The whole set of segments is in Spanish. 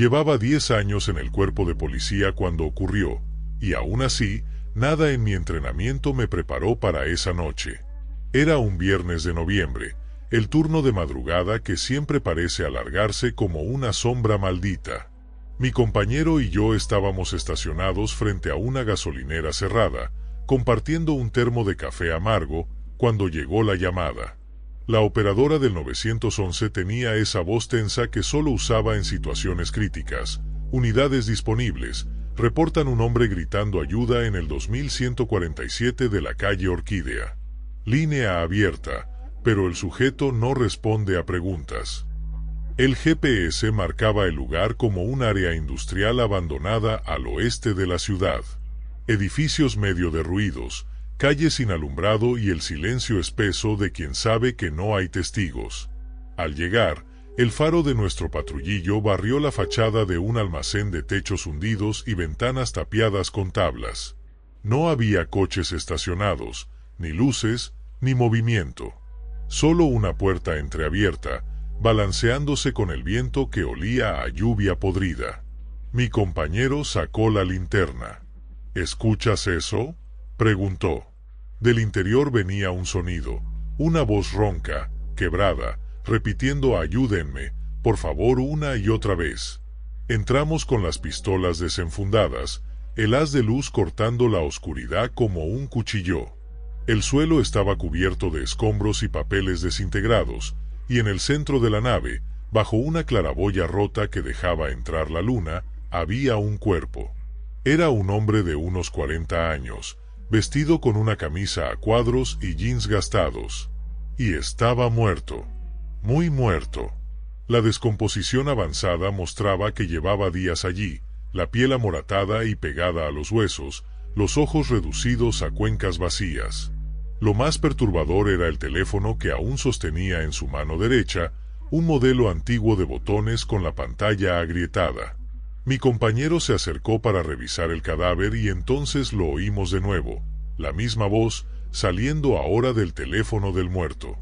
Llevaba 10 años en el cuerpo de policía cuando ocurrió, y aún así, nada en mi entrenamiento me preparó para esa noche. Era un viernes de noviembre, el turno de madrugada que siempre parece alargarse como una sombra maldita. Mi compañero y yo estábamos estacionados frente a una gasolinera cerrada, compartiendo un termo de café amargo, cuando llegó la llamada. La operadora del 911 tenía esa voz tensa que solo usaba en situaciones críticas. Unidades disponibles. Reportan un hombre gritando ayuda en el 2147 de la calle Orquídea. Línea abierta, pero el sujeto no responde a preguntas. El GPS marcaba el lugar como un área industrial abandonada al oeste de la ciudad. Edificios medio derruidos, calles sin alumbrado y el silencio espeso de quien sabe que no hay testigos. Al llegar, el faro de nuestro patrullillo barrió la fachada de un almacén de techos hundidos y ventanas tapiadas con tablas. No había coches estacionados, ni luces, ni movimiento. Solo una puerta entreabierta, balanceándose con el viento que olía a lluvia podrida. Mi compañero sacó la linterna. ¿Escuchas eso?, preguntó. Del interior venía un sonido, una voz ronca, quebrada, repitiendo «ayúdenme, por favor» una y otra vez. Entramos con las pistolas desenfundadas, el haz de luz cortando la oscuridad como un cuchillo. El suelo estaba cubierto de escombros y papeles desintegrados, y en el centro de la nave, bajo una claraboya rota que dejaba entrar la luna, había un cuerpo. Era un hombre de unos 40 años, vestido con una camisa a cuadros y jeans gastados. Y estaba muerto. Muy muerto. La descomposición avanzada mostraba que llevaba días allí, la piel amoratada y pegada a los huesos, los ojos reducidos a cuencas vacías. Lo más perturbador era el teléfono que aún sostenía en su mano derecha, un modelo antiguo de botones con la pantalla agrietada. Mi compañero se acercó para revisar el cadáver y entonces lo oímos de nuevo, la misma voz, saliendo ahora del teléfono del muerto.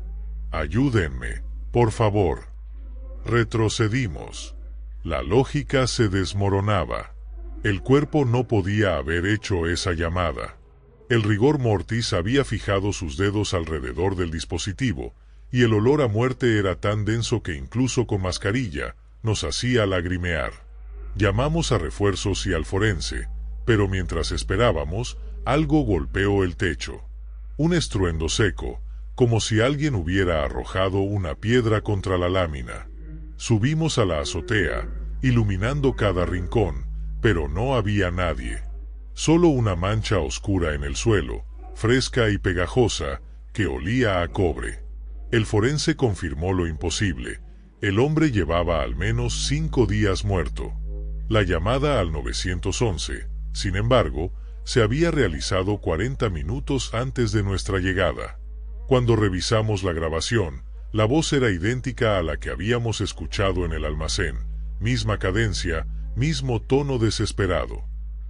«Ayúdenme, por favor». Retrocedimos. La lógica se desmoronaba. El cuerpo no podía haber hecho esa llamada. El rigor mortis había fijado sus dedos alrededor del dispositivo, y el olor a muerte era tan denso que incluso con mascarilla, nos hacía lagrimear. Llamamos a refuerzos y al forense, pero mientras esperábamos, algo golpeó el techo. Un estruendo seco, como si alguien hubiera arrojado una piedra contra la lámina. Subimos a la azotea, iluminando cada rincón, pero no había nadie. Solo una mancha oscura en el suelo, fresca y pegajosa, que olía a cobre. El forense confirmó lo imposible. El hombre llevaba al menos 5 días muerto. La llamada al 911, sin embargo, se había realizado 40 minutos antes de nuestra llegada. Cuando revisamos la grabación, la voz era idéntica a la que habíamos escuchado en el almacén, misma cadencia, mismo tono desesperado.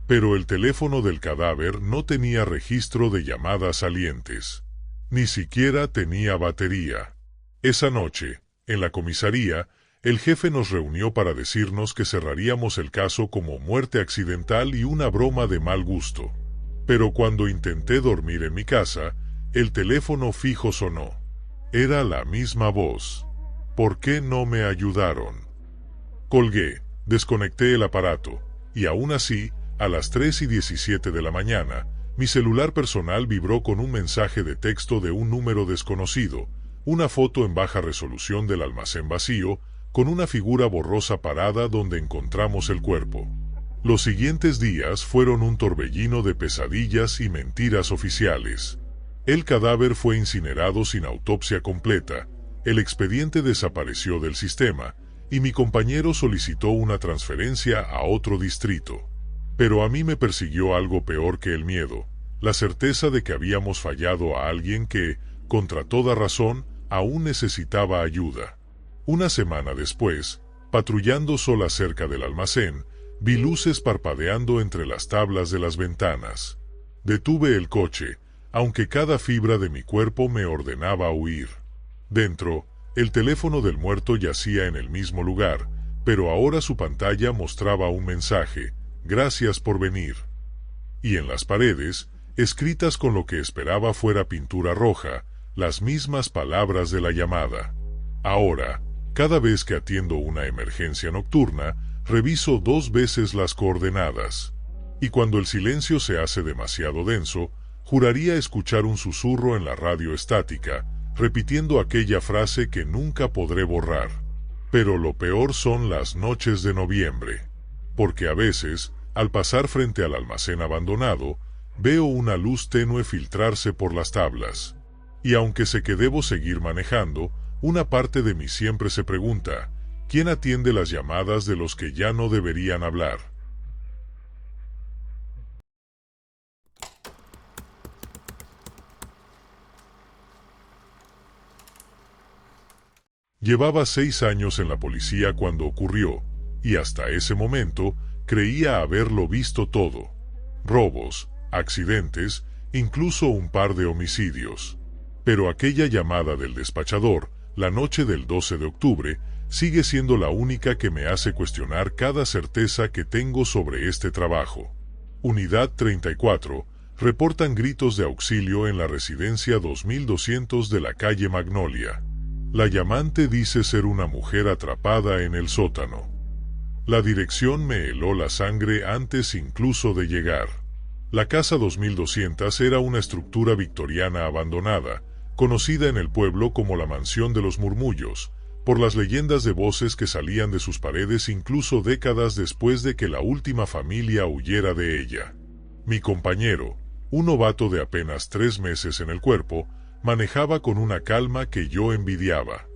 Pero el teléfono del cadáver no tenía registro de llamadas salientes. Ni siquiera tenía batería. Esa noche, en la comisaría, el jefe nos reunió para decirnos que cerraríamos el caso como muerte accidental y una broma de mal gusto. Pero cuando intenté dormir en mi casa, el teléfono fijo sonó. Era la misma voz. ¿Por qué no me ayudaron? Colgué, desconecté el aparato, y aún así, a las 3:17 de la mañana, mi celular personal vibró con un mensaje de texto de un número desconocido, una foto en baja resolución del almacén vacío, con una figura borrosa parada donde encontramos el cuerpo. Los siguientes días fueron un torbellino de pesadillas y mentiras oficiales. El cadáver fue incinerado sin autopsia completa, el expediente desapareció del sistema, y mi compañero solicitó una transferencia a otro distrito. Pero a mí me persiguió algo peor que el miedo, la certeza de que habíamos fallado a alguien que, contra toda razón, aún necesitaba ayuda. Una semana después, patrullando sola cerca del almacén, vi luces parpadeando entre las tablas de las ventanas. Detuve el coche, aunque cada fibra de mi cuerpo me ordenaba huir. Dentro, el teléfono del muerto yacía en el mismo lugar, pero ahora su pantalla mostraba un mensaje: «Gracias por venir». Y en las paredes, escritas con lo que esperaba fuera pintura roja, las mismas palabras de la llamada. Ahora, cada vez que atiendo una emergencia nocturna, reviso 2 veces las coordenadas. Y cuando el silencio se hace demasiado denso, juraría escuchar un susurro en la radio estática, repitiendo aquella frase que nunca podré borrar. Pero lo peor son las noches de noviembre. Porque a veces, al pasar frente al almacén abandonado, veo una luz tenue filtrarse por las tablas. Y aunque sé que debo seguir manejando, una parte de mí siempre se pregunta: ¿quién atiende las llamadas de los que ya no deberían hablar? Llevaba 6 años en la policía cuando ocurrió, y hasta ese momento creía haberlo visto todo. Robos, accidentes, incluso un par de homicidios. Pero aquella llamada del despachador, la noche del 12 de octubre, sigue siendo la única que me hace cuestionar cada certeza que tengo sobre este trabajo. Unidad 34, reportan gritos de auxilio en la residencia 2200 de la calle Magnolia. La llamante dice ser una mujer atrapada en el sótano. La dirección me heló la sangre antes incluso de llegar. La casa 2200 era una estructura victoriana abandonada, conocida en el pueblo como la Mansión de los Murmullos, por las leyendas de voces que salían de sus paredes incluso décadas después de que la última familia huyera de ella. Mi compañero, un novato de apenas 3 meses en el cuerpo, manejaba con una calma que yo envidiaba.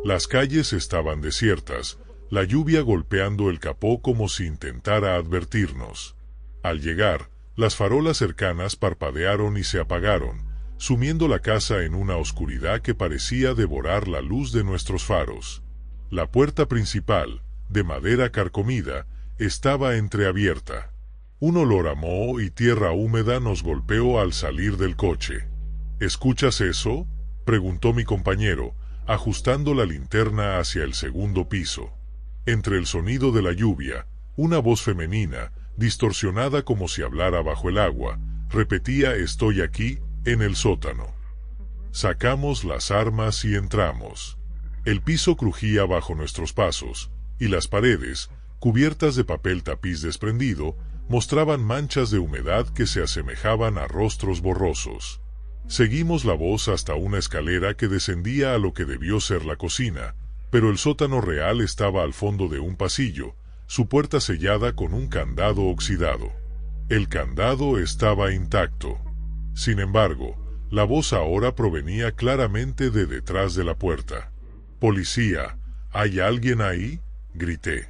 Las calles estaban desiertas, la lluvia golpeando el capó como si intentara advertirnos. Al llegar, las farolas cercanas parpadearon y se apagaron, sumiendo la casa en una oscuridad que parecía devorar la luz de nuestros faros. La puerta principal, de madera carcomida, estaba entreabierta. Un olor a moho y tierra húmeda nos golpeó al salir del coche. ¿Escuchas eso?, preguntó mi compañero, ajustando la linterna hacia el segundo piso. Entre el sonido de la lluvia, una voz femenina, distorsionada como si hablara bajo el agua, repetía: «Estoy aquí, en el sótano». Sacamos las armas y entramos. El piso crujía bajo nuestros pasos, y las paredes, cubiertas de papel tapiz desprendido, mostraban manchas de humedad que se asemejaban a rostros borrosos. Seguimos la voz hasta una escalera que descendía a lo que debió ser la cocina, pero el sótano real estaba al fondo de un pasillo, su puerta sellada con un candado oxidado. El candado estaba intacto. Sin embargo, la voz ahora provenía claramente de detrás de la puerta. «Policía, ¿hay alguien ahí?», grité.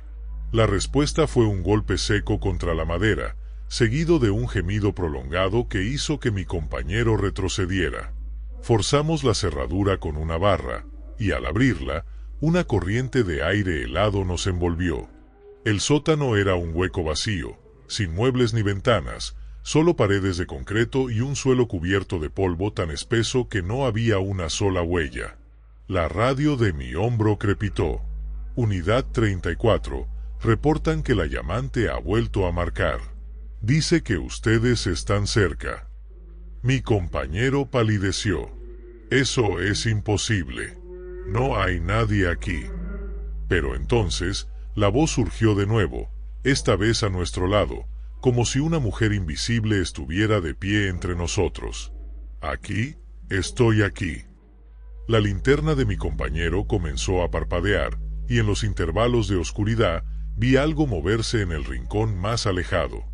La respuesta fue un golpe seco contra la madera, seguido de un gemido prolongado que hizo que mi compañero retrocediera. Forzamos la cerradura con una barra, y al abrirla, una corriente de aire helado nos envolvió. El sótano era un hueco vacío, sin muebles ni ventanas, solo paredes de concreto y un suelo cubierto de polvo tan espeso que no había una sola huella. La radio de mi hombro crepitó. Unidad 34, reportan que la llamante ha vuelto a marcar. Dice que ustedes están cerca. Mi compañero palideció. Eso es imposible. No hay nadie aquí. Pero entonces, la voz surgió de nuevo, esta vez a nuestro lado, como si una mujer invisible estuviera de pie entre nosotros. «Aquí, estoy aquí». La linterna de mi compañero comenzó a parpadear, y en los intervalos de oscuridad vi algo moverse en el rincón más alejado.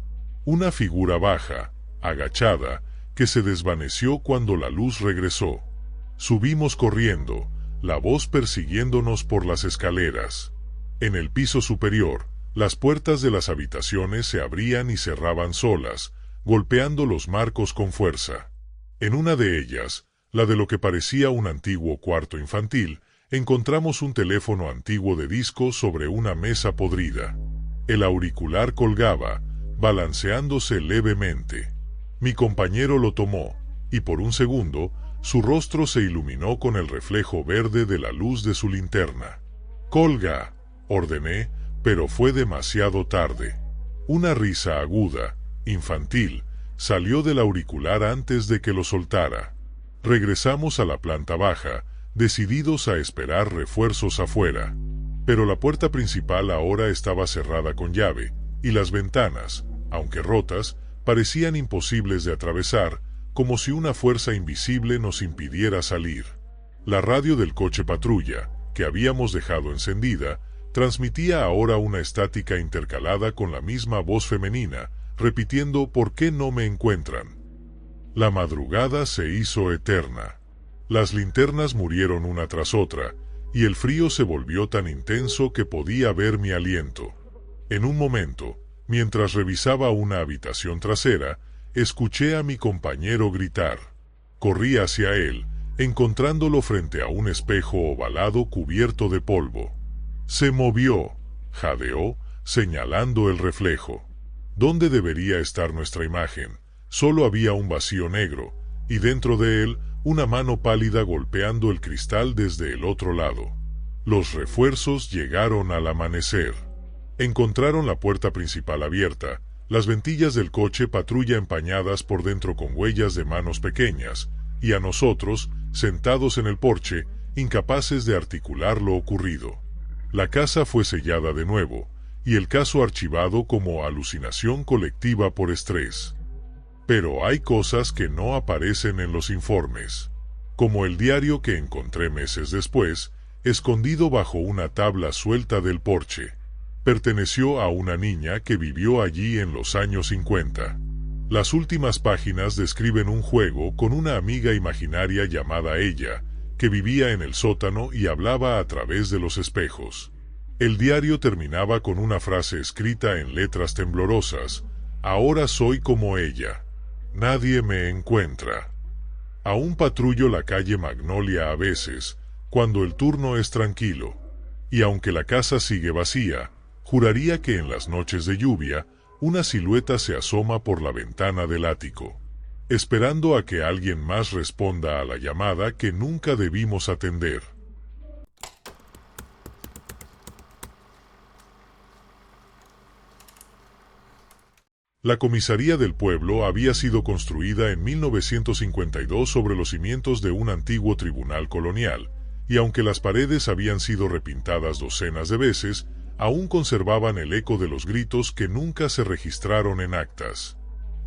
Una figura baja, agachada, que se desvaneció cuando la luz regresó. Subimos corriendo, la voz persiguiéndonos por las escaleras. En el piso superior, las puertas de las habitaciones se abrían y cerraban solas, golpeando los marcos con fuerza. En una de ellas, la de lo que parecía un antiguo cuarto infantil, encontramos un teléfono antiguo de disco sobre una mesa podrida. El auricular colgaba, balanceándose levemente. Mi compañero lo tomó, y por un segundo, su rostro se iluminó con el reflejo verde de la luz de su linterna. «Colga», ordené, Pero fue demasiado tarde. Una risa aguda, infantil, salió del auricular antes de que lo soltara. Regresamos a la planta baja, decididos a esperar refuerzos afuera. Pero la puerta principal ahora estaba cerrada con llave, y las ventanas, aunque rotas, parecían imposibles de atravesar, como si una fuerza invisible nos impidiera salir. La radio del coche patrulla, que habíamos dejado encendida, transmitía ahora una estática intercalada con la misma voz femenina, repitiendo «¿Por qué no me encuentran?». La madrugada se hizo eterna. Las linternas murieron una tras otra, y el frío se volvió tan intenso que podía ver mi aliento. En un momento, mientras revisaba una habitación trasera, escuché a mi compañero gritar. Corrí hacia él, encontrándolo frente a un espejo ovalado cubierto de polvo. Se movió, jadeó, señalando el reflejo. ¿Dónde debería estar nuestra imagen? Solo había un vacío negro, y dentro de él, una mano pálida golpeando el cristal desde el otro lado. Los refuerzos llegaron al amanecer. Encontraron la puerta principal abierta, las ventillas del coche patrulla empañadas por dentro con huellas de manos pequeñas, y a nosotros, sentados en el porche, incapaces de articular lo ocurrido. La casa fue sellada de nuevo, y el caso archivado como alucinación colectiva por estrés. Pero hay cosas que no aparecen en los informes, como el diario que encontré meses después, escondido bajo una tabla suelta del porche. Perteneció a una niña que vivió allí en los años 50. Las últimas páginas describen un juego con una amiga imaginaria llamada Ella, que vivía en el sótano y hablaba a través de los espejos. El diario terminaba con una frase escrita en letras temblorosas: «Ahora soy como ella. Nadie me encuentra». Aún patrullo la calle Magnolia a veces, cuando el turno es tranquilo. Y aunque la casa sigue vacía, juraría que en las noches de lluvia, una silueta se asoma por la ventana del ático, esperando a que alguien más responda a la llamada que nunca debimos atender. La comisaría del pueblo había sido construida en 1952 sobre los cimientos de un antiguo tribunal colonial, y aunque las paredes habían sido repintadas docenas de veces, aún conservaban el eco de los gritos que nunca se registraron en actas.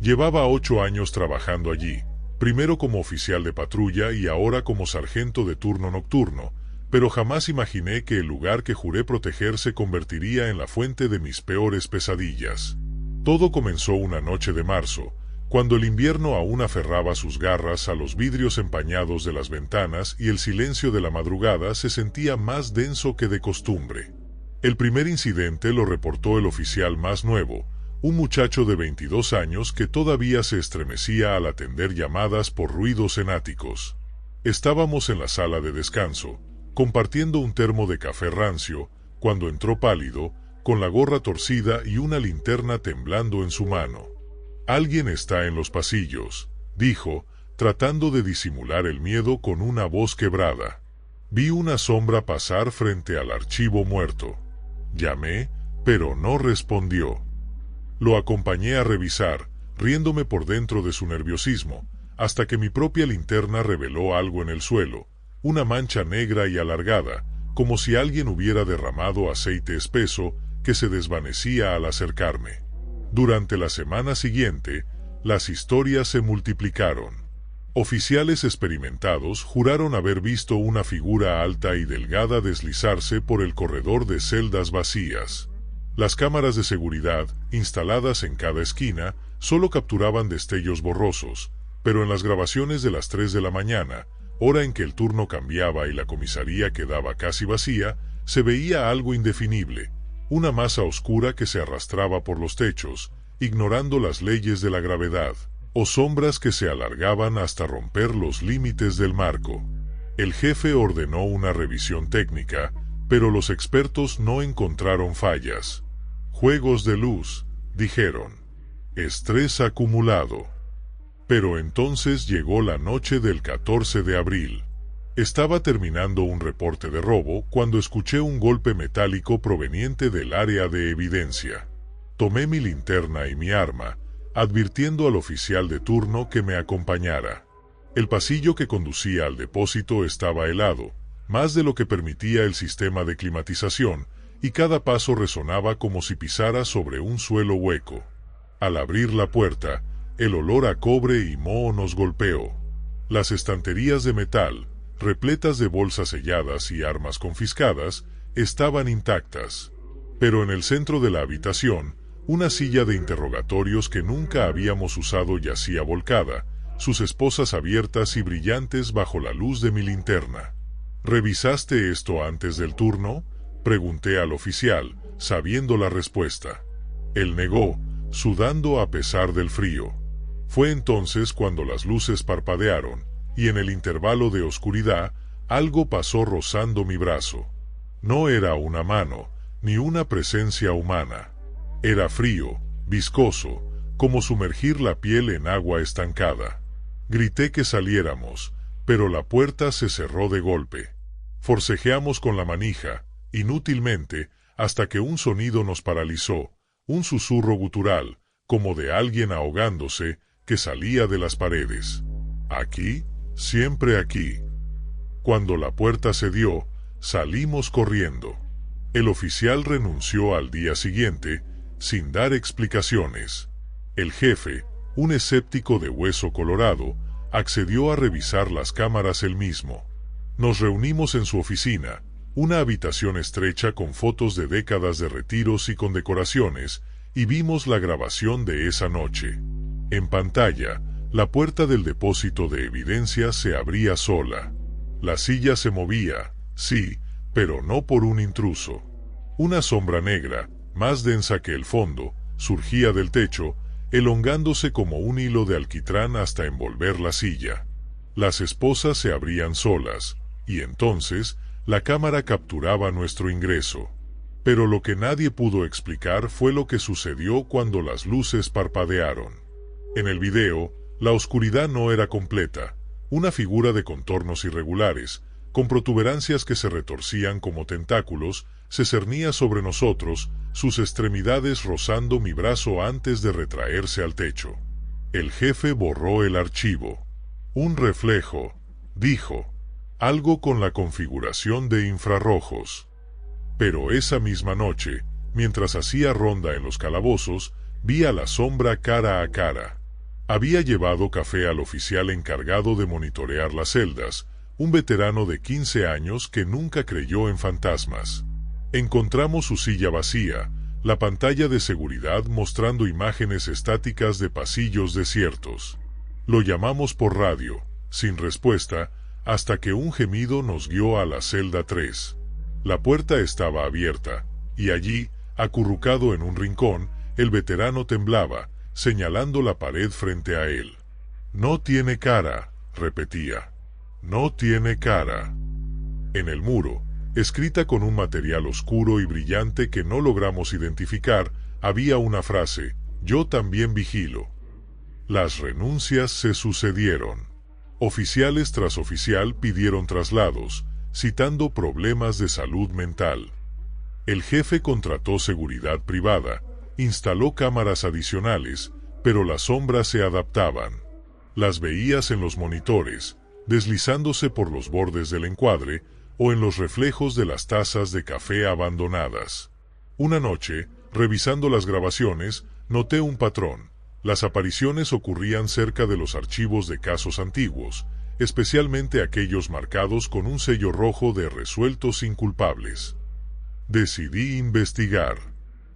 Llevaba 8 años trabajando allí, primero como oficial de patrulla y ahora como sargento de turno nocturno, pero jamás imaginé que el lugar que juré proteger se convertiría en la fuente de mis peores pesadillas. Todo comenzó una noche de marzo, cuando el invierno aún aferraba sus garras a los vidrios empañados de las ventanas y el silencio de la madrugada se sentía más denso que de costumbre. El primer incidente lo reportó el oficial más nuevo, un muchacho de 22 años que todavía se estremecía al atender llamadas por ruidos en áticos. Estábamos en la sala de descanso, compartiendo un termo de café rancio, cuando entró pálido, con la gorra torcida y una linterna temblando en su mano. «Alguien está en los pasillos», dijo, tratando de disimular el miedo con una voz quebrada. Vi una sombra pasar frente al archivo muerto. Llamé, pero no respondió. Lo acompañé a revisar, riéndome por dentro de su nerviosismo, hasta que mi propia linterna reveló algo en el suelo, una mancha negra y alargada, como si alguien hubiera derramado aceite espeso que se desvanecía al acercarme. Durante la semana siguiente, las historias se multiplicaron. Oficiales experimentados juraron haber visto una figura alta y delgada deslizarse por el corredor de celdas vacías. Las cámaras de seguridad, instaladas en cada esquina, solo capturaban destellos borrosos, pero en las grabaciones de las 3 de la mañana, hora en que el turno cambiaba y la comisaría quedaba casi vacía, se veía algo indefinible, una masa oscura que se arrastraba por los techos, ignorando las leyes de la gravedad, o sombras que se alargaban hasta romper los límites del marco. El jefe ordenó una revisión técnica, pero los expertos no encontraron fallas. «Juegos de luz», dijeron. «Estrés acumulado». Pero entonces llegó la noche del 14 de abril. Estaba terminando un reporte de robo cuando escuché un golpe metálico proveniente del área de evidencia. Tomé mi linterna y mi arma, advirtiendo al oficial de turno que me acompañara. El pasillo que conducía al depósito estaba helado, más de lo que permitía el sistema de climatización, y cada paso resonaba como si pisara sobre un suelo hueco. Al abrir la puerta, el olor a cobre y moho nos golpeó. Las estanterías de metal, repletas de bolsas selladas y armas confiscadas, estaban intactas. Pero en el centro de la habitación, una silla de interrogatorios que nunca habíamos usado yacía volcada, sus esposas abiertas y brillantes bajo la luz de mi linterna. ¿Revisaste esto antes del turno?, pregunté al oficial, sabiendo la respuesta. Él negó, sudando a pesar del frío. Fue entonces cuando las luces parpadearon, y en el intervalo de oscuridad, algo pasó rozando mi brazo. No era una mano, ni una presencia humana. Era frío, viscoso, como sumergir la piel en agua estancada. Grité que saliéramos, pero la puerta se cerró de golpe. Forcejeamos con la manija, inútilmente, hasta que un sonido nos paralizó, un susurro gutural, como de alguien ahogándose, que salía de las paredes. Aquí, siempre aquí. Cuando la puerta cedió, salimos corriendo. El oficial renunció al día siguiente, sin dar explicaciones. El jefe, un escéptico de hueso colorado, accedió a revisar las cámaras él mismo. Nos reunimos en su oficina, una habitación estrecha con fotos de décadas de retiros y condecoraciones, y vimos la grabación de esa noche. En pantalla, la puerta del depósito de evidencia se abría sola. La silla se movía, sí, pero no por un intruso. Una sombra negra, más densa que el fondo, surgía del techo, elongándose como un hilo de alquitrán hasta envolver la silla. Las esposas se abrían solas, y entonces la cámara capturaba nuestro ingreso. Pero lo que nadie pudo explicar fue lo que sucedió cuando las luces parpadearon. En el video, la oscuridad no era completa, una figura de contornos irregulares, con protuberancias que se retorcían como tentáculos, se cernía sobre nosotros, sus extremidades rozando mi brazo antes de retraerse al techo. El jefe borró el archivo. Un reflejo, dijo, algo con la configuración de infrarrojos. Pero esa misma noche, mientras hacía ronda en los calabozos, vi a la sombra cara a cara. Había llevado café al oficial encargado de monitorear las celdas, un veterano de 15 años que nunca creyó en fantasmas. Encontramos su silla vacía, la pantalla de seguridad mostrando imágenes estáticas de pasillos desiertos. Lo llamamos por radio, sin respuesta, hasta que un gemido nos guió a la celda 3. La puerta estaba abierta, y allí, acurrucado en un rincón, el veterano temblaba, señalando la pared frente a él. «No tiene cara», repetía. «No tiene cara». En el muro, escrita con un material oscuro y brillante que no logramos identificar, había una frase: «Yo también vigilo». Las renuncias se sucedieron. Oficiales tras oficial pidieron traslados, citando problemas de salud mental. El jefe contrató seguridad privada, instaló cámaras adicionales, pero las sombras se adaptaban. Las veías en los monitores, deslizándose por los bordes del encuadre, o en los reflejos de las tazas de café abandonadas. Una noche, revisando las grabaciones, noté un patrón. Las apariciones ocurrían cerca de los archivos de casos antiguos, especialmente aquellos marcados con un sello rojo de resueltos inculpables. Decidí investigar.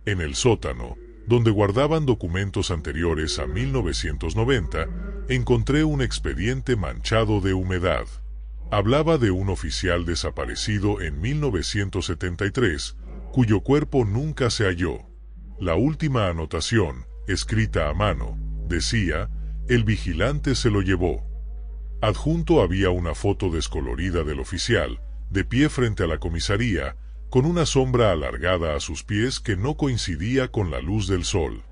En el sótano, donde guardaban documentos anteriores a 1990, encontré un expediente manchado de humedad. Hablaba de un oficial desaparecido en 1973, cuyo cuerpo nunca se halló. La última anotación, escrita a mano, decía: «El vigilante se lo llevó». Adjunto había una foto descolorida del oficial, de pie frente a la comisaría, con una sombra alargada a sus pies que no coincidía con la luz del sol.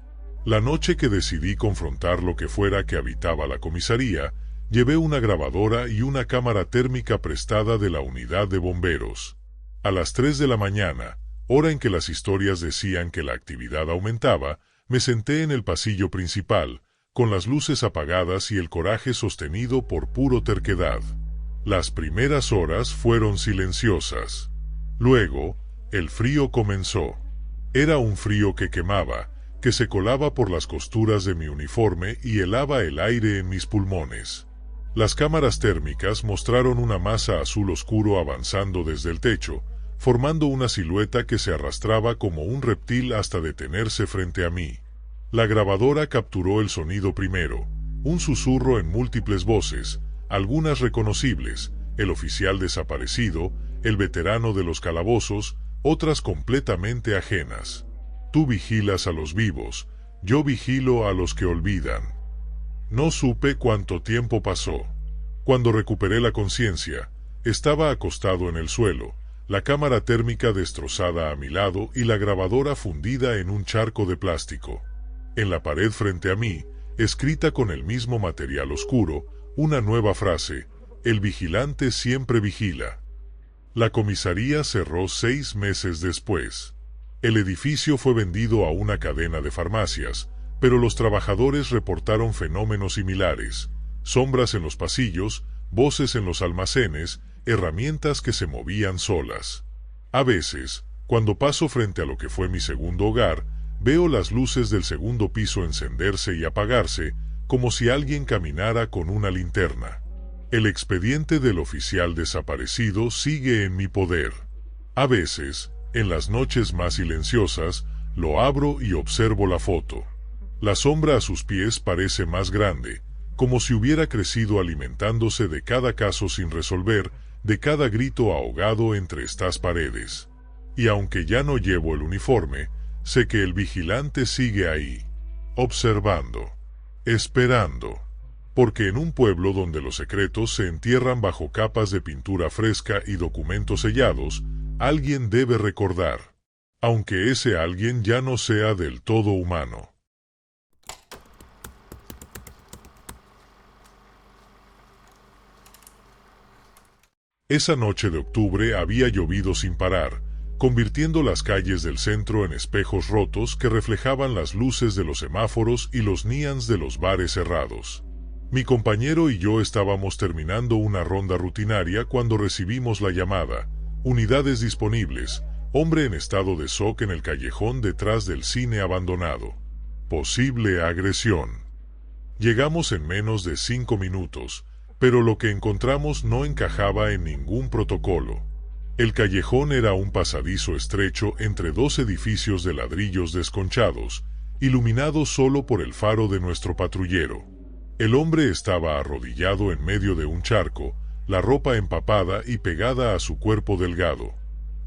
La noche que decidí confrontar lo que fuera que habitaba la comisaría, Llevé una grabadora y una cámara térmica prestada de la unidad de bomberos. A las 3 de la mañana, hora en que las historias decían que la actividad aumentaba, me senté en el pasillo principal, con las luces apagadas y el coraje sostenido por puro terquedad. Las primeras horas fueron silenciosas. Luego, el frío comenzó. Era un frío que quemaba, que se colaba por las costuras de mi uniforme y helaba el aire en mis pulmones. Las cámaras térmicas mostraron una masa azul oscuro avanzando desde el techo, formando una silueta que se arrastraba como un reptil hasta detenerse frente a mí. La grabadora capturó el sonido primero, un susurro en múltiples voces, algunas reconocibles, el oficial desaparecido, el veterano de los calabozos, otras completamente ajenas. Tú vigilas a los vivos, yo vigilo a los que olvidan. No supe cuánto tiempo pasó. Cuando recuperé la conciencia, estaba acostado en el suelo, la cámara térmica destrozada a mi lado y la grabadora fundida en un charco de plástico. En la pared frente a mí, escrita con el mismo material oscuro, una nueva frase: el vigilante siempre vigila. La comisaría cerró 6 meses después. El edificio fue vendido a una cadena de farmacias, pero los trabajadores reportaron fenómenos similares: sombras en los pasillos, voces en los almacenes, herramientas que se movían solas. A veces, cuando paso frente a lo que fue mi segundo hogar, veo las luces del segundo piso encenderse y apagarse, como si alguien caminara con una linterna. El expediente del oficial desaparecido sigue en mi poder. A veces, en las noches más silenciosas, lo abro y observo la foto. La sombra a sus pies parece más grande, como si hubiera crecido alimentándose de cada caso sin resolver, de cada grito ahogado entre estas paredes. Y aunque ya no llevo el uniforme, sé que el vigilante sigue ahí, observando, esperando. Porque en un pueblo donde los secretos se entierran bajo capas de pintura fresca y documentos sellados, alguien debe recordar, aunque ese alguien ya no sea del todo humano. Esa noche de octubre había llovido sin parar, convirtiendo las calles del centro en espejos rotos que reflejaban las luces de los semáforos y los neons de los bares cerrados. Mi compañero y yo estábamos terminando una ronda rutinaria cuando recibimos la llamada: unidades disponibles, hombre en estado de shock en el callejón detrás del cine abandonado. Posible agresión. Llegamos en menos de 5 minutos, pero lo que encontramos no encajaba en ningún protocolo. El callejón era un pasadizo estrecho entre 2 edificios de ladrillos desconchados, iluminado solo por el faro de nuestro patrullero. El hombre estaba arrodillado en medio de un charco, la ropa empapada y pegada a su cuerpo delgado.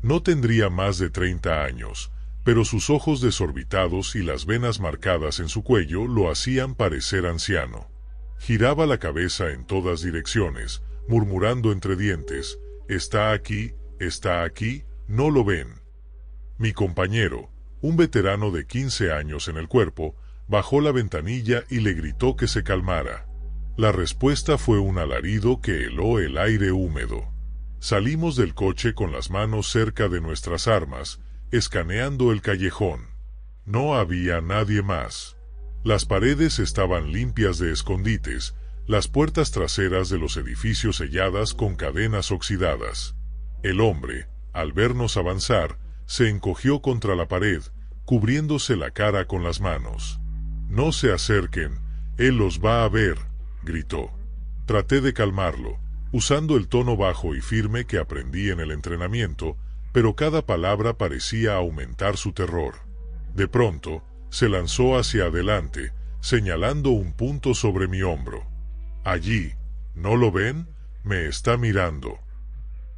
No tendría más de 30 años, pero sus ojos desorbitados y las venas marcadas en su cuello lo hacían parecer anciano. Giraba la cabeza en todas direcciones, murmurando entre dientes: está aquí, ¿no lo ven? Mi compañero, un veterano de 15 años en el cuerpo, bajó la ventanilla y le gritó que se calmara. La respuesta fue un alarido que heló el aire húmedo. Salimos del coche con las manos cerca de nuestras armas, escaneando el callejón. No había nadie más. Las paredes estaban limpias de escondites, las puertas traseras de los edificios selladas con cadenas oxidadas. El hombre, al vernos avanzar, se encogió contra la pared, cubriéndose la cara con las manos. «No se acerquen, él los va a ver», gritó. Traté de calmarlo, usando el tono bajo y firme que aprendí en el entrenamiento, pero cada palabra parecía aumentar su terror. De pronto, se lanzó hacia adelante, señalando un punto sobre mi hombro. «Allí, ¿no lo ven? Me está mirando».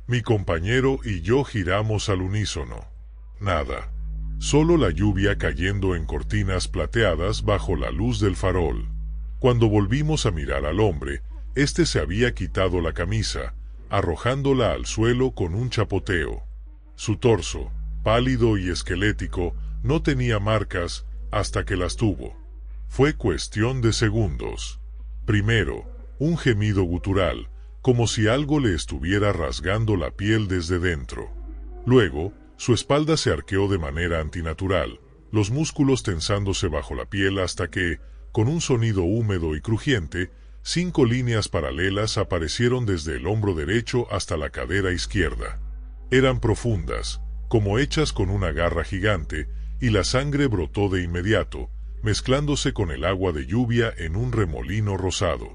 Mi compañero y yo giramos al unísono. Nada. Solo la lluvia cayendo en cortinas plateadas bajo la luz del farol. Cuando volvimos a mirar al hombre, este se había quitado la camisa, arrojándola al suelo con un chapoteo. Su torso, pálido y esquelético, no tenía marcas hasta que las tuvo. Fue cuestión de segundos. Primero, un gemido gutural, como si algo le estuviera rasgando la piel desde dentro. Luego, su espalda se arqueó de manera antinatural, los músculos tensándose bajo la piel hasta que, con un sonido húmedo y crujiente, 5 líneas paralelas aparecieron desde el hombro derecho hasta la cadera izquierda. Eran profundas, como hechas con una garra gigante, y la sangre brotó de inmediato, mezclándose con el agua de lluvia en un remolino rosado.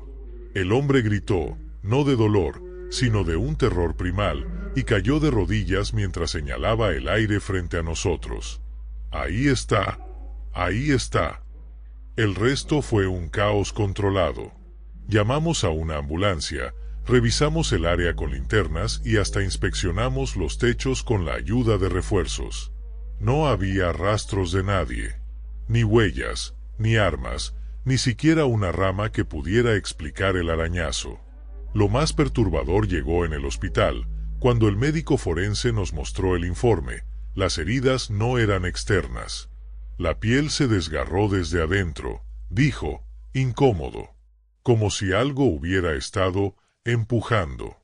El hombre gritó, no de dolor, sino de un terror primal, y cayó de rodillas mientras señalaba el aire frente a nosotros. Ahí está, ahí está. El resto fue un caos controlado. Llamamos a una ambulancia, revisamos el área con linternas y hasta inspeccionamos los techos con la ayuda de refuerzos. No había rastros de nadie, ni huellas, ni armas, ni siquiera una rama que pudiera explicar el arañazo. Lo más perturbador llegó en el hospital, cuando el médico forense nos mostró el informe. Las heridas no eran externas. La piel se desgarró desde adentro, dijo, incómodo, como si algo hubiera estado empujando.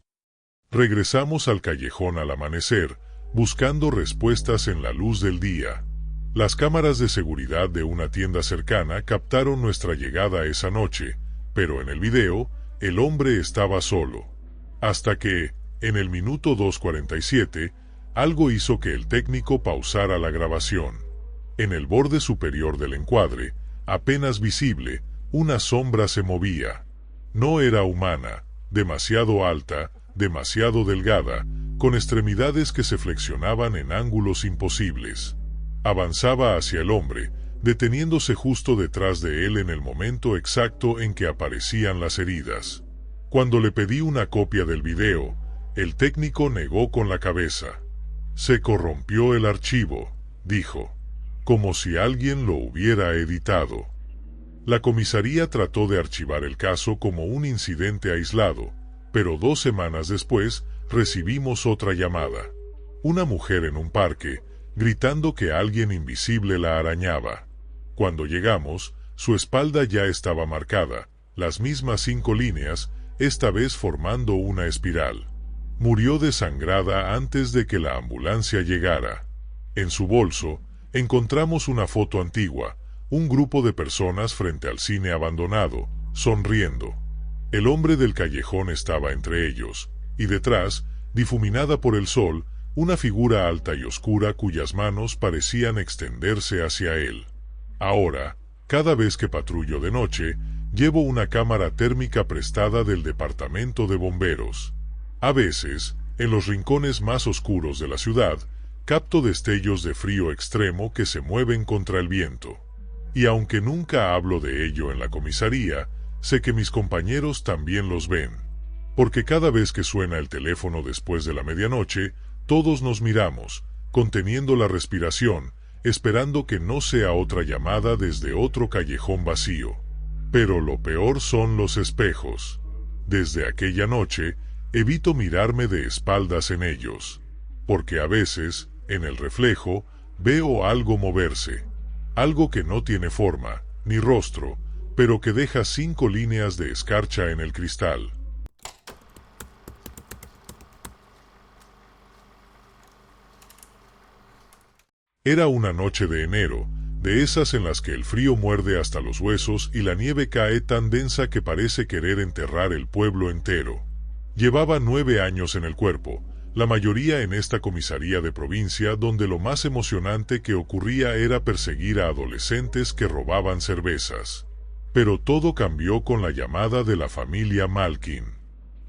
Regresamos al callejón al amanecer, buscando respuestas en la luz del día. Las cámaras de seguridad de una tienda cercana captaron nuestra llegada esa noche, pero en el video, el hombre estaba solo. Hasta que, en el minuto 2:47, algo hizo que el técnico pausara la grabación. En el borde superior del encuadre, apenas visible, una sombra se movía. No era humana, demasiado alta, demasiado delgada, con extremidades que se flexionaban en ángulos imposibles. Avanzaba hacia el hombre, deteniéndose justo detrás de él en el momento exacto en que aparecían las heridas. Cuando le pedí una copia del video, el técnico negó con la cabeza. Se corrompió el archivo, dijo, como si alguien lo hubiera editado. La comisaría trató de archivar el caso como un incidente aislado, pero 2 semanas después recibimos otra llamada. Una mujer en un parque, gritando que alguien invisible la arañaba. Cuando llegamos, su espalda ya estaba marcada, las mismas 5 líneas, esta vez formando una espiral. Murió desangrada antes de que la ambulancia llegara. En su bolso, encontramos una foto antigua, un grupo de personas frente al cine abandonado, sonriendo. El hombre del callejón estaba entre ellos, y detrás, difuminada por el sol, una figura alta y oscura cuyas manos parecían extenderse hacia él. Ahora, cada vez que patrullo de noche, llevo una cámara térmica prestada del departamento de bomberos. A veces, en los rincones más oscuros de la ciudad, capto destellos de frío extremo que se mueven contra el viento. Y aunque nunca hablo de ello en la comisaría, sé que mis compañeros también los ven. Porque cada vez que suena el teléfono después de la medianoche, todos nos miramos, conteniendo la respiración, esperando que no sea otra llamada desde otro callejón vacío. Pero lo peor son los espejos. Desde aquella noche, evito mirarme de espaldas en ellos. Porque a veces, en el reflejo, veo algo moverse. Algo que no tiene forma, ni rostro, pero que deja 5 líneas de escarcha en el cristal. Era una noche de enero, de esas en las que el frío muerde hasta los huesos y la nieve cae tan densa que parece querer enterrar el pueblo entero. Llevaba 9 años en el cuerpo, la mayoría en esta comisaría de provincia donde lo más emocionante que ocurría era perseguir a adolescentes que robaban cervezas. Pero todo cambió con la llamada de la familia Malkin.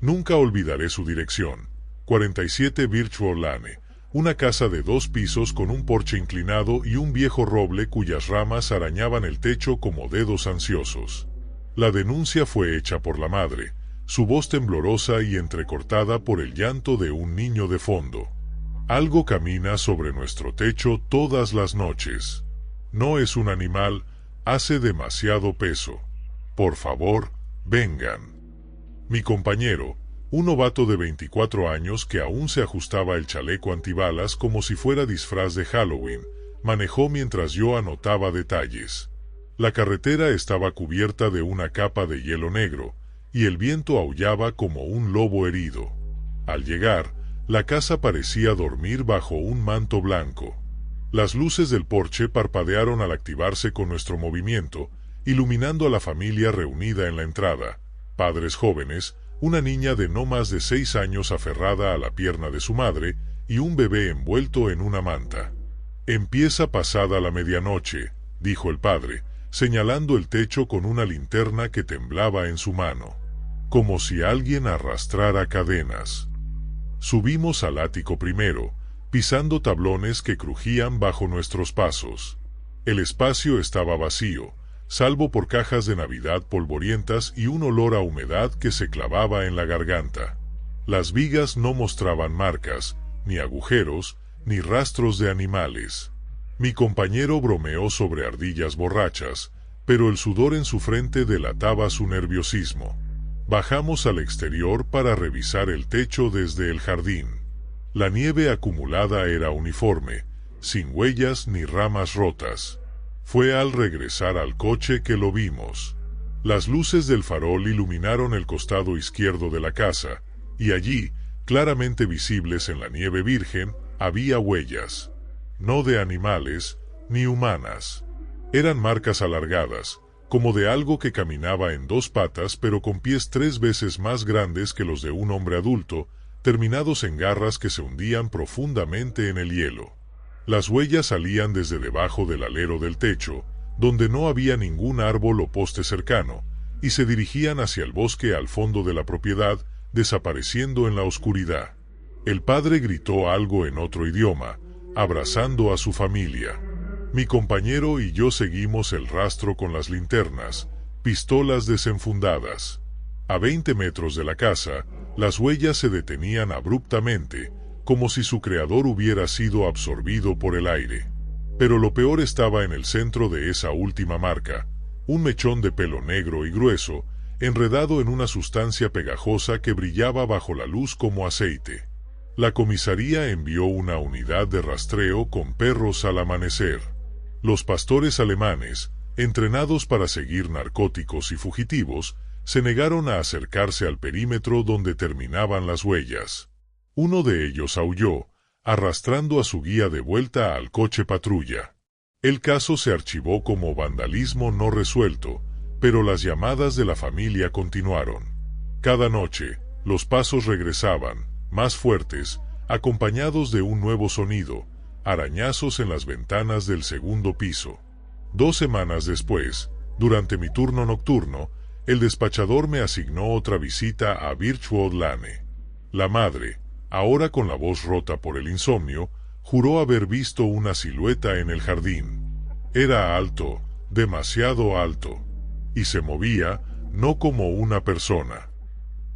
Nunca olvidaré su dirección, 47 Virtual Lane, una casa de 2 pisos con un porche inclinado y un viejo roble cuyas ramas arañaban el techo como dedos ansiosos. La denuncia fue hecha por la madre, su voz temblorosa y entrecortada por el llanto de un niño de fondo. Algo camina sobre nuestro techo todas las noches. No es un animal, hace demasiado peso. Por favor, vengan. Mi compañero, un novato de 24 años que aún se ajustaba el chaleco antibalas como si fuera disfraz de Halloween, manejó mientras yo anotaba detalles. La carretera estaba cubierta de una capa de hielo negro, y el viento aullaba como un lobo herido. Al llegar, la casa parecía dormir bajo un manto blanco. Las luces del porche parpadearon al activarse con nuestro movimiento, iluminando a la familia reunida en la entrada, padres jóvenes, una niña de no más de 6 años aferrada a la pierna de su madre y un bebé envuelto en una manta. «Empieza pasada la medianoche», dijo el padre, señalando el techo con una linterna que temblaba en su mano, como si alguien arrastrara cadenas. Subimos al ático primero, pisando tablones que crujían bajo nuestros pasos. El espacio estaba vacío, salvo por cajas de Navidad polvorientas y un olor a humedad que se clavaba en la garganta. Las vigas no mostraban marcas, ni agujeros, ni rastros de animales. Mi compañero bromeó sobre ardillas borrachas, pero el sudor en su frente delataba su nerviosismo. Bajamos al exterior para revisar el techo desde el jardín. La nieve acumulada era uniforme, sin huellas ni ramas rotas. Fue al regresar al coche que lo vimos. Las luces del farol iluminaron el costado izquierdo de la casa, y allí, claramente visibles en la nieve virgen, había huellas. No de animales, ni humanas. Eran marcas alargadas, como de algo que caminaba en 2 patas pero con pies 3 veces más grandes que los de un hombre adulto, terminados en garras que se hundían profundamente en el hielo. Las huellas salían desde debajo del alero del techo, donde no había ningún árbol o poste cercano, y se dirigían hacia el bosque al fondo de la propiedad, desapareciendo en la oscuridad. El padre gritó algo en otro idioma, abrazando a su familia. Mi compañero y yo seguimos el rastro con las linternas, pistolas desenfundadas. A 20 metros de la casa, las huellas se detenían abruptamente, como si su creador hubiera sido absorbido por el aire. Pero lo peor estaba en el centro de esa última marca, un mechón de pelo negro y grueso, enredado en una sustancia pegajosa que brillaba bajo la luz como aceite. La comisaría envió una unidad de rastreo con perros al amanecer. Los pastores alemanes, entrenados para seguir narcóticos y fugitivos, se negaron a acercarse al perímetro donde terminaban las huellas. Uno de ellos aulló, arrastrando a su guía de vuelta al coche patrulla. El caso se archivó como vandalismo no resuelto, pero las llamadas de la familia continuaron. Cada noche, los pasos regresaban, más fuertes, acompañados de un nuevo sonido, arañazos en las ventanas del segundo piso. 2 semanas después, durante mi turno nocturno, el despachador me asignó otra visita a Birchwood Lane. La madre, ahora con la voz rota por el insomnio, juró haber visto una silueta en el jardín. Era alto, demasiado alto, y se movía, no como una persona.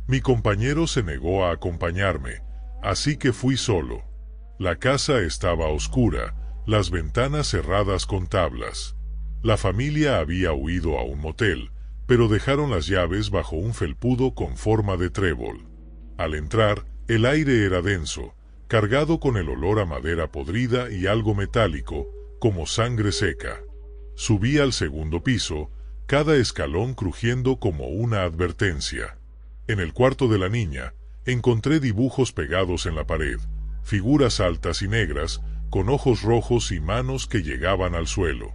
Mi compañero se negó a acompañarme, así que fui solo. La casa estaba oscura, las ventanas cerradas con tablas. La familia había huido a un motel, pero dejaron las llaves bajo un felpudo con forma de trébol. Al entrar, el aire era denso, cargado con el olor a madera podrida y algo metálico, como sangre seca. Subí al segundo piso, cada escalón crujiendo como una advertencia. En el cuarto de la niña, encontré dibujos pegados en la pared, figuras altas y negras, con ojos rojos y manos que llegaban al suelo.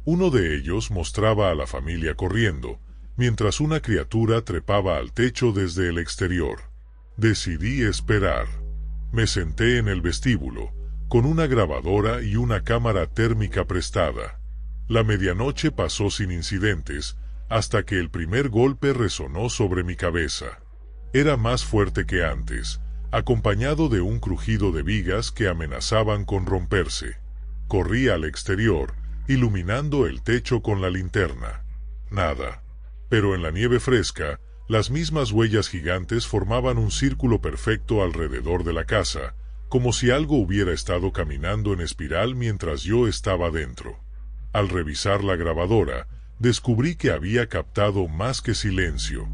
Uno de ellos mostraba a la familia corriendo, mientras una criatura trepaba al techo desde el exterior. Decidí esperar. Me senté en el vestíbulo, con una grabadora y una cámara térmica prestada. La medianoche pasó sin incidentes, hasta que el primer golpe resonó sobre mi cabeza. Era más fuerte que antes, acompañado de un crujido de vigas que amenazaban con romperse. Corrí al exterior, iluminando el techo con la linterna. Nada. Pero en la nieve fresca, las mismas huellas gigantes formaban un círculo perfecto alrededor de la casa, como si algo hubiera estado caminando en espiral mientras yo estaba dentro. Al revisar la grabadora, descubrí que había captado más que silencio.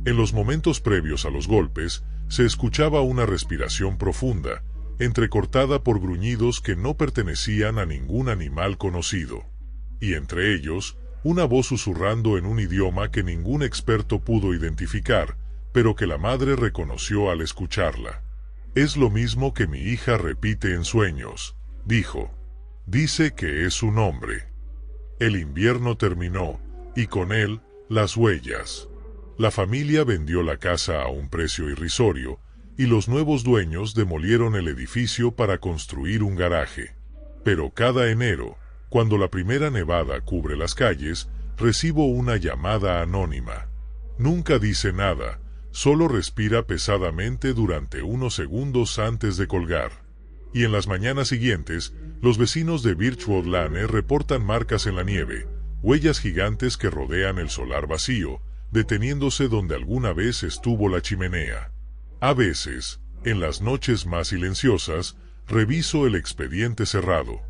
En los momentos previos a los golpes, se escuchaba una respiración profunda, entrecortada por gruñidos que no pertenecían a ningún animal conocido. Y entre ellos, una voz susurrando en un idioma que ningún experto pudo identificar, pero que la madre reconoció al escucharla. «Es lo mismo que mi hija repite en sueños», dijo. «Dice que es su nombre». El invierno terminó, y con él, las huellas. La familia vendió la casa a un precio irrisorio, y los nuevos dueños demolieron el edificio para construir un garaje. Pero cada enero, cuando la primera nevada cubre las calles, recibo una llamada anónima. Nunca dice nada, solo respira pesadamente durante unos segundos antes de colgar. Y en las mañanas siguientes, los vecinos de Birchwood Lane reportan marcas en la nieve, huellas gigantes que rodean el solar vacío, deteniéndose donde alguna vez estuvo la chimenea. A veces, en las noches más silenciosas, reviso el expediente cerrado.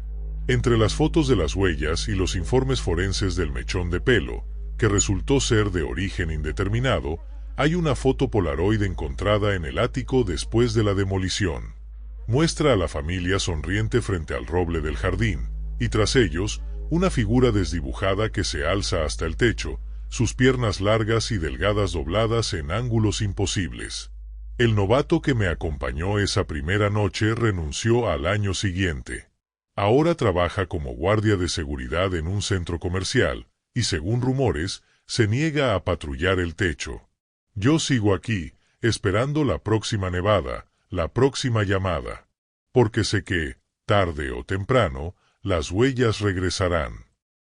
Entre las fotos de las huellas y los informes forenses del mechón de pelo, que resultó ser de origen indeterminado, hay una foto Polaroid encontrada en el ático después de la demolición. Muestra a la familia sonriente frente al roble del jardín, y tras ellos, una figura desdibujada que se alza hasta el techo, sus piernas largas y delgadas dobladas en ángulos imposibles. El novato que me acompañó esa primera noche renunció al año siguiente. Ahora trabaja como guardia de seguridad en un centro comercial, y según rumores, se niega a patrullar el techo. Yo sigo aquí, esperando la próxima nevada, la próxima llamada. Porque sé que, tarde o temprano, las huellas regresarán.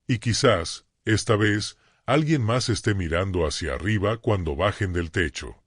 Y quizás, esta vez, alguien más esté mirando hacia arriba cuando bajen del techo.